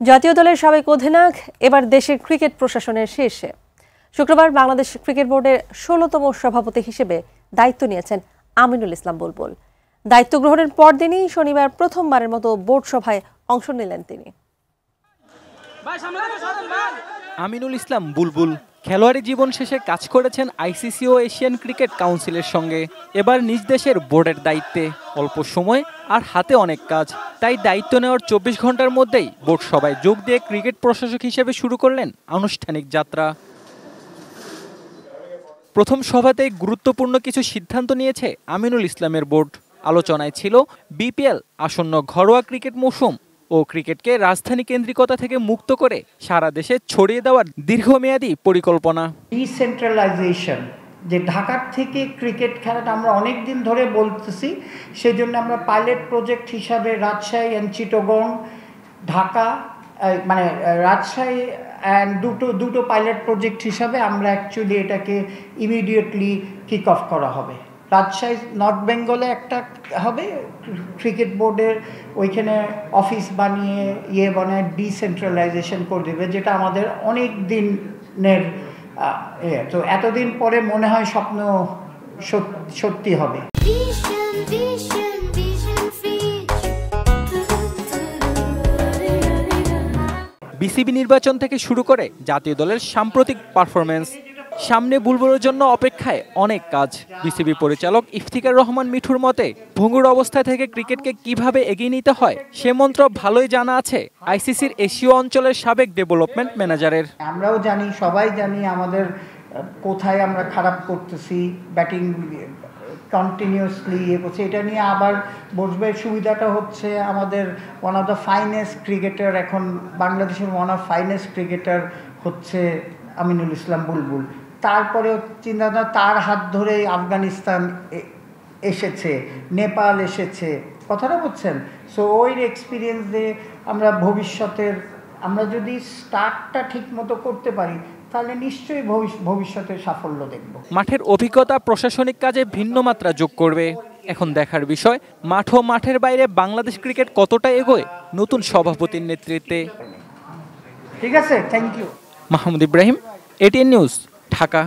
জাতীয় দলের সাবেক অধিনায়ক এবার দেশের ক্রিকেট প্রশাসনের শীর্ষে। শুক্রবার বাংলাদেশ ক্রিকেট বোর্ডের ১৬তম সভাপতি হিসেবে দায়িত্ব নিয়েছেন আমিনুল ইসলাম বুলবুল। দায়িত্ব গ্রহণের পরদিনই শনিবার প্রথমবারের মতো বোর্ড সভায় অংশ নিলেন তিনি। আমিনুল ইসলাম বুলবুল খেলোয়াড়ি জীবন শেষে কাজ করেছেন আইসিসি ও এশিয়ান ক্রিকেট কাউন্সিলের সঙ্গে। এবার নিজ দেশের বোর্ডের দায়িত্বে, অল্প সময় আর হাতে অনেক কাজ, তাই দায়িত্ব নেওয়ার ২৪ ঘন্টার মধ্যেই বোর্ড সভায় যোগ দিয়ে ক্রিকেট প্রশাসক হিসেবে শুরু করলেন আনুষ্ঠানিক যাত্রা। প্রথম সভাতেই গুরুত্বপূর্ণ কিছু সিদ্ধান্ত নিয়েছে আমিনুল ইসলামের বোর্ড। আলোচনায় ছিল বিপিএল, আসন্ন ঘরোয়া ক্রিকেট মৌসুম ও ক্রিকেটকে রাজধানী কেন্দ্রিকতা থেকে মুক্ত করে সারা দেশে ছড়িয়ে দেওয়ার দীর্ঘমেয়াদী পরিকল্পনা। ডিসেন্ট্রালাইজেশন, যে ঢাকার থেকে ক্রিকেট খেলাটা আমরা অনেক দিন ধরে বলতেছি, সেজন্য আমরা পাইলট প্রজেক্ট হিসাবে রাজশাহী অ্যান্ড চিটাগং, ঢাকা মানে রাজশাহী অ্যান্ড দুটো পাইলট প্রজেক্ট হিসাবে আমরা অ্যাকচুয়ালি এটাকে ইমিডিয়েটলি কিক অফ করা হবে। রাজশাহী নর্থ বেঙ্গলে একটা হবে ক্রিকেট বোর্ডের, ওইখানে অফিস বানিয়ে বানায় ডিসেন্ট্রালাইজেশন করে দেবে, যেটা আমাদের অনেক দিনের তো এতদিন পরে মনে হয় স্বপ্ন সত্যি হবে। বিসিবি নির্বাচন থেকে শুরু করে জাতীয় দলের সাম্প্রতিক পারফরমেন্স, সামনে বুলবুলের জন্য অপেক্ষায় অনেক কাজ। বিসিবি পরিচালক ইফতিকার রহমান মিঠুর মতে, ভঙ্গুর অবস্থা থেকে ক্রিকেটকে কিভাবে এগিয়ে নিতে হয় সে মন্ত্র ভালোই জানা আছে আইসিসির এশীয় অঞ্চলের সাবেক ডেভেলপমেন্ট ম্যানেজারের। আমরাও জানি, সবাই জানি আমাদের কোথায় আমরা খারাপ করতেছি, ব্যাটিং কন্টিনিউয়াসলি করছে, এটা নিয়ে আবার বসবে। সুবিধাটা হচ্ছে আমাদের one of the finest cricketer, এখন বাংলাদেশের ওয়ান অফ ফাইনেস্ট ক্রিকেটার হচ্ছে আমিনুল ইসলাম বুলবুল। তারপরেও চিন্তাধারা, তার হাত ধরে আফগানিস্তান এসেছে, নেপাল এসেছে, কথাটা বলছেন। সো ওই এক্সপিরিয়েন্স দিয়ে আমরা আমরা যদি স্টার্টটা ঠিক মতো করতে পারি, তাহলে নিশ্চয়ই ভবিষ্যতে সাফল্য দেখব। মাঠের অভিজ্ঞতা প্রশাসনিক কাজে ভিন্ন মাত্রা যোগ করবে। এখন দেখার বিষয়, মাঠ ও মাঠের বাইরে বাংলাদেশ ক্রিকেট কতটা এগোয় নতুন সভাপতির নেতৃত্বে। ঠিক আছে, থ্যাংক ইউ। মাহমুদ ইব্রাহিম, এটিএন নিউজ, ঢাকা।